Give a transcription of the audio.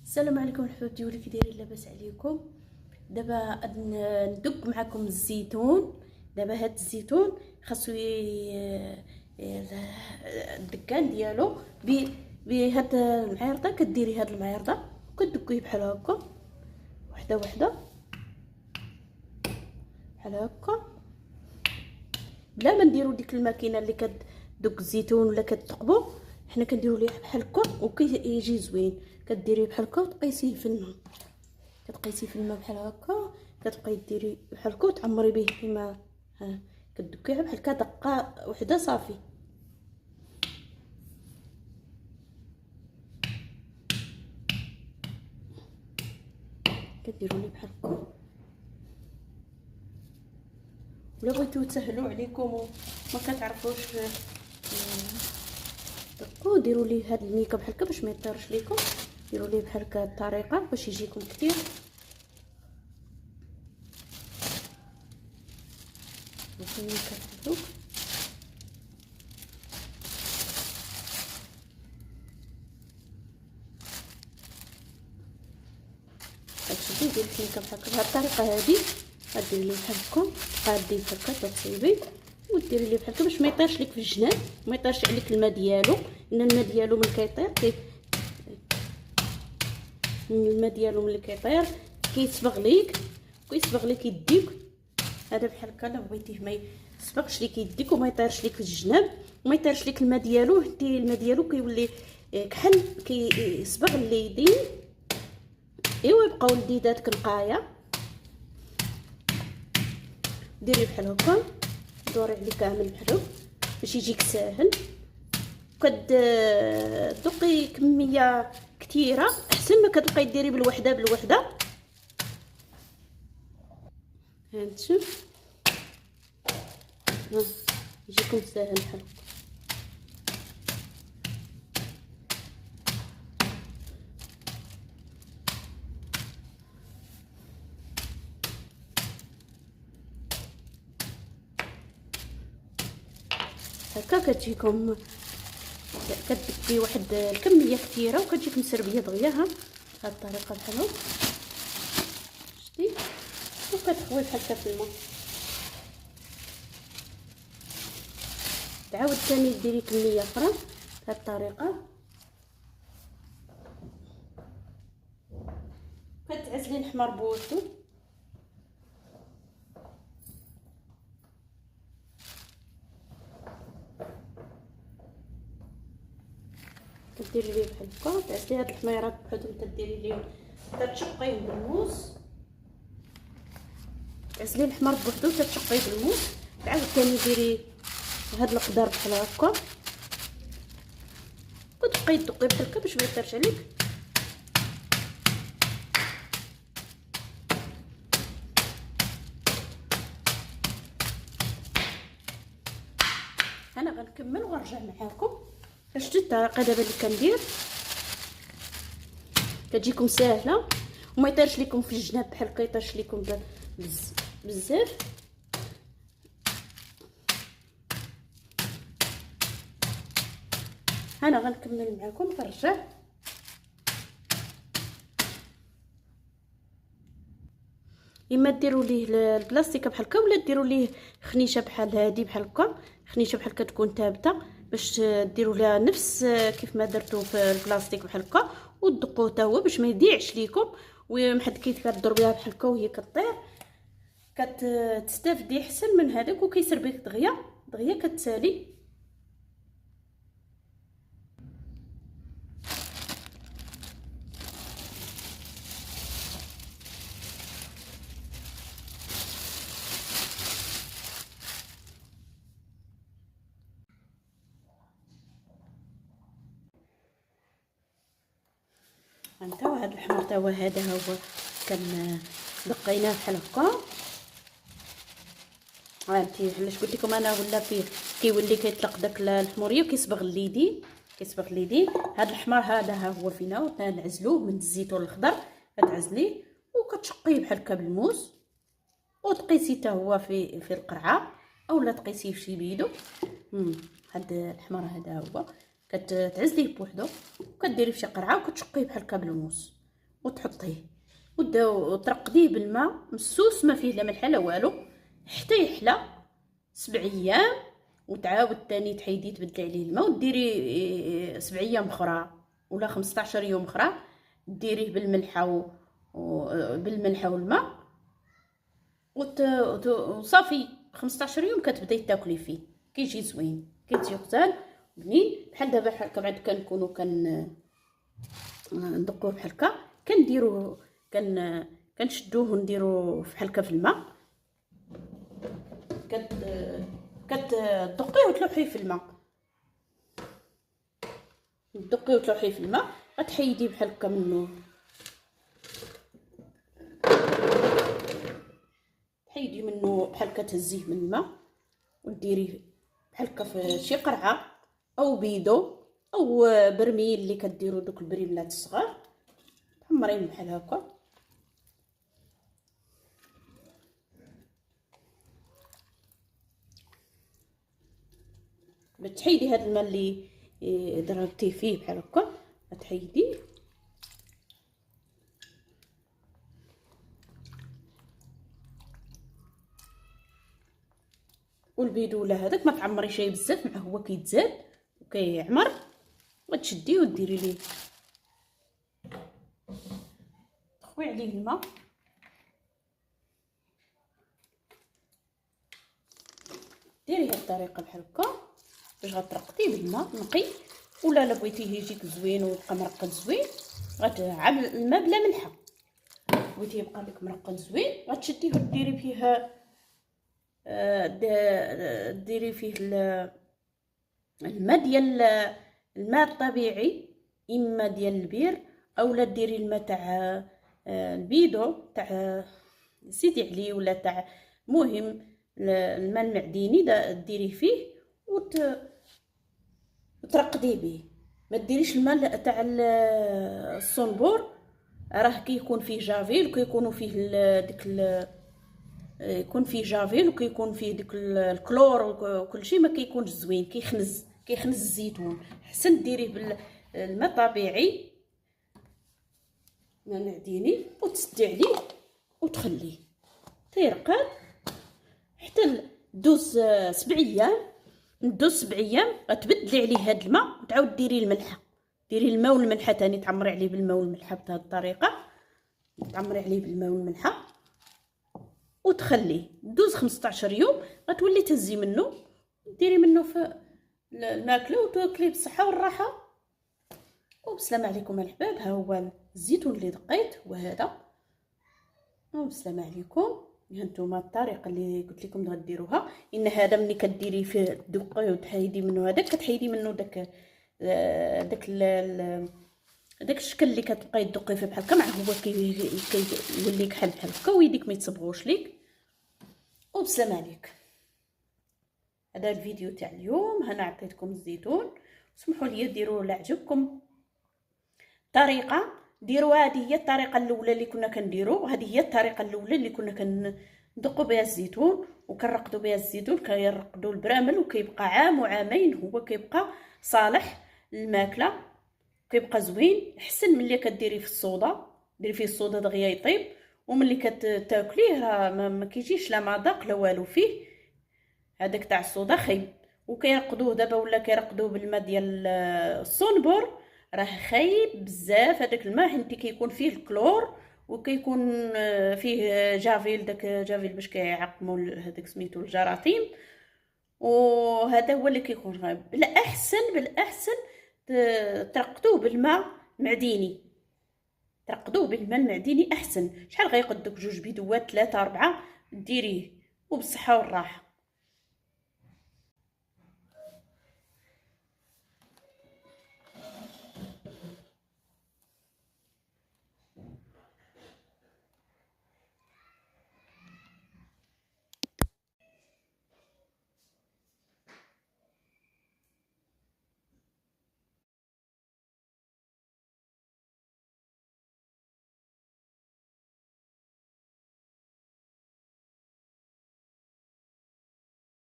السلام عليكم حبايبتي، ولا كي دايرين؟ لاباس عليكم؟ دابا ندق معكم الزيتون. دابا هاد الزيتون خاصو الدكان ديالو بهاد المعيرضه. كديري هاد المعيرضه وكدقيه بحال هكا، وحده وحده بحال هكا، بلا ما نديرو ديك الماكينه اللي كتدق الزيتون ولا كتثقبو. حنا كنديرو ليه بحال هكا وكيجي زوين. كديريه بحال هكا وتقيسيه في الماء، كتقيسيه في الماء بحال هكا، كتبقاي ديري بحال هكا وتعمري به الماء. ها كدقيها بحال هكا دقه وحده صافي. كديروا ليه بحال هكا. ولا بغيتو تسهلوا عليكم وما كتعرفوش دقوا، ديروا ليه هاد الميكا بحال هكا باش ما يطيرش ليكم. ديروا ليه بحال هكا الطريقه باش يجيكم كتير. هادشي ديال الميكا بحال هكا بهاد الطريقه هادي. غديري ليه بحال هكا، غادي بحال هكا تصيبي وديري ليه بحال هكا باش ما يطيرش لك في الجناب، ما يطيرش عليك الماء ديالو. لان الماء ديالو ملي كيطير الماء ديالو ملي كيطير كيصبغ ليك يديك. هذا بحال هكا. الا بغيتيه ما يصبغش ليك يديك وما يطيرش ليك في الجناب وما يطيرش ليك الماء ديالو، ديري الماء ديالو كيولي كحل، كيصبغ اليدين. ايوا يبقاو لديداتك نقايه. ديري بحال هكا، دوري عليه كامل بحال هكا باش يجيك ساهل. كتدقي كميه كثيره احسن ما كتبقاي ديري بالوحده. هانتوما يجيكم ساهل بحال هكا. كتجيكم كدقي واحد الكميه كثيره وكتجيك مسربيه دغيا. ها هاد الطريقه بحال هكا شتي، وكتخوي بحال هكا في الماء. تعاود ثاني ديري كميه اخرى بهاد الطريقه. كتعزلي الحمر بوحدو، كديري ليه بحال هكا. تعزلي هاد الحميرات بوحدهم، تديري ليهم تتشقيه بالموس. تعزلي الحمر بوحدو تتشقيه بالموس. تعاود ثاني ديري هاد القدر بحال هكا وتبقاي تدقي بحال هكا باش ما يطيرش عليك. انا غنكمل ونرجع معاكم. شفتوا الطريقه دابا اللي كندير؟ كتجيكم ساهله وما يطيرش لكم في الجناب بحال هكا، يطيرش لكم بزاف. انا غنكمل معكم كنرجع. اما ديروا ليه البلاستيكه بحال هكا، ولا ديروا ليه خنيشه بحال هادي بحال هكا، خنيشه بحال هكا تكون ثابته باش ديروا لها نفس كيف ما درتو في البلاستيك بحال هكا، وتدقوه حتى هو باش ما يضيعش ليكم. ومحد كي كضربيها بحال هكا وهي كطير كتستافدي احسن من هذاك، وكيسربيك دغيا كتسالي. هانتا وهاد الحمر تا هو هذا هو كان دقيناه بحال هكا. هانتي علاش قلت لكم انا ولا فيه كيولي كيطلق داك الحموريه وكيصبغ اليدين، هاد الحمر هذا ها هو فينا. نعزلوه من الزيتون الخضر، كتعزليه وكتشقيه بحال هكا بالموس وتقيسيه حتى هو في القرعه، اولا تقيسيه في شي بيدو. هاد الحمر هذا هو كتعزليه بوحدو وكديريه في شي قرعه وكتشقيه بحال هكا بالموس. وتحطيه وترقديه بالماء مسوس، ما فيه لا ملح لا والو، حتى يحلى 7 ايام. وتعاود تاني تحيديه تبدلي عليه الماء وديري 7 ايام اخرى ولا 15 يوم اخرى، ديريه بالملحه بالملحه والماء وصافي. 15 يوم كتبداي تاكلي فيه، كيجي زوين، كيجي غزال بنين. بحال دابا بعد كنكونوا ندقوه بحال هكا، كنديروه كنشدوه ونديروه بحال هكا في الماء. كتدقيه وتلوحيه في الماء، تدقيه وتلوحيه في الماء، غتحيديه بحال هكا منه، تحيدي منه بحال هكا، تهزيه من الماء وديريه بحال هكا في شي قرعه او بيدو او برميل اللي كديروا دوك البريملات الصغار، تحمريه بحال هكا. بتحيدي هذا الماء اللي ضربتيه فيه بحال هكا، تحيديه والبيدوله هذاك ما تعمريش بزاف، مع هو كيتزاد وكيعمر، وتشديه وديري ليه تخوي عليه الماء، ديري هاد الطريقه بحال هكا باش غترقديه بالماء نقي. ولا لا بغيتيه يجيك زوين ويبقى مرقد زوين، غتعمل الماء بلا ملحه، بغيتيه يبقى لك مرقد زوين غتشديه وديري فيه ديري فيه الماء ديال الماء الطبيعي، اما ديال البير اولا ديري الماء تاع البيدو تاع سيدي عليه، ولا تاع مهم الماء المعدني ديريه فيه وترقديه به. ما ديريش الماء تاع الصنبور، راه كيكون فيه جافيل وكيكونوا فيه يكون فيه جافيل وكيكون فيه ديك الكلور وكل شيء، ما كيكونش زوين، كيخنز الزيتون. حسن ديريه بالماء الطبيعي ماء معدني وتسدي عليه وتخليه تيرقد حتى دوز 7 ايام. ندوز 7 ايام غتبدلي عليه هاد الماء وتعاود ديري الملحه، ديري الماء والملحه تاني، تعمري عليه بالماء والملحه بهذه الطريقه، تعمري عليه بالماء والملحه وتخليه دوز 15 يوم. غتولي تهزي منه ديري منه في الماكله وتاكليه بالصحه والراحه. وبسلام عليكم الحباب. ها هو الزيتون اللي دقيت وهذا، وبسلام عليكم. هانتوما الطريقه اللي قلت لكم غديروها، ان هذا ملي كديري فيه الدقه وتحيدي منه هذاك، كتحيدي منه داك الشكل اللي كتبقاي تدقي فيه بحال هكا، مع هو كيولي كحل بحال هكا ويديك ما يتصبغوش ليك. وبسلام عليك. هذا الفيديو تاع اليوم، انا عطيتكم الزيتون، سمحوا لي ديروا اللي عجبكم طريقه، ديروا هذه هي الطريقه الاولى اللي كنا كنديروا، هذه هي الطريقه الاولى اللي كنا كندقوا بها الزيتون وكنرقدوا بها الزيتون، كيرقدوا البرامل وكيبقى عام وعامين هو كيبقى صالح للماكله، كيبقى زوين. احسن ملي كديري في الصودا، ديري فيه الصودا دغيا يطيب، وملي كتاكليه راه ما كيجيش لا مذاق لا والو فيه، هذاك تاع الصودا خايب. وكيرقدوه دابا ولا كيرقدوه بالماء ديال الصنبور، راه خايب بزاف هذاك الماء، حيت كيكون فيه الكلور وكيكون فيه جافيل، داك جافيل باش كيعقموا هذاك سميتو الجراثيم، وهذا هو اللي كيكون غايب. بالاحسن ترقدوه بالماء المعدني، ترقدوه بالماء المعدني احسن. شحال غيقدك 2 بيدوات 3 4 ديريه، وبالصحه والراحه.